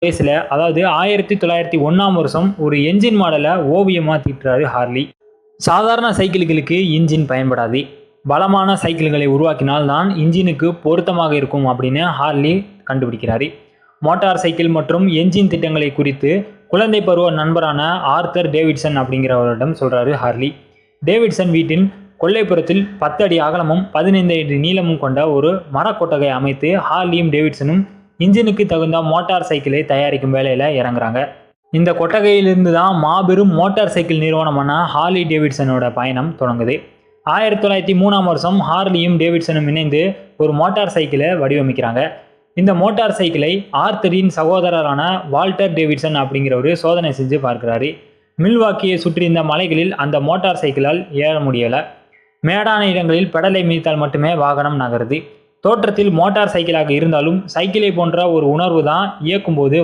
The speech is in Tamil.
வயசுல அதாவது 1901 ஒரு என்ஜின் மாடலை ஓவியமாக தீட்டுறாரு ஹார்லி. சாதாரண சைக்கிள்களுக்கு இன்ஜின் பயன்படாது, பலமான சைக்கிள்களை உருவாக்கினால் தான் இன்ஜினுக்கு பொருத்தமாக இருக்கும் அப்படின்னு ஹார்லி கண்டுபிடிக்கிறாரு. மோட்டார் சைக்கிள் மற்றும் என்ஜின் திட்டங்களை குறித்து குழந்தை பருவ நண்பரான ஆர்தர் டேவிட்சன் அப்படிங்கிறவரிடம் சொல்றாரு ஹார்லி. டேவிட்சன் வீட்டின் கொல்லைப்புறத்தில் 10 அடி அகலமும் 15 அடி நீளமும் கொண்ட ஒரு மரக்கொட்டகை அமைத்து ஹார்லியும் டேவிட்சனும் இன்ஜினுக்கு தகுந்த மோட்டார் சைக்கிளை தயாரிக்கும் வேலையில் இறங்குறாங்க. இந்த கொட்டகையிலிருந்து தான் மாபெரும் மோட்டார் சைக்கிள் நிறுவனமான ஹார்லி டேவிட்சனோட பயணம் தொடங்குது. 1903 ஹார்லியும் டேவிட்சனும் இணைந்து ஒரு மோட்டார் சைக்கிளை வடிவமைக்கிறாங்க. இந்த மோட்டார் சைக்கிளை ஆர்தரின் சகோதரரான வால்டர் டேவிட்சன் அப்படிங்கிறவரு சோதனை செஞ்சு பார்க்கிறாரு. மில்வாக்கியை சுற்றி இந்த மலைகளில் அந்த மோட்டார் சைக்கிளால் ஏற முடியலை. மேடான இடங்களில் பெடலை மிதித்தால் மட்டுமே வாகனம் நகருது. தோற்றத்தில் மோட்டார் சைக்கிளாக இருந்தாலும் சைக்கிளை போன்ற ஒரு உணர்வு தான் இயக்கும்போது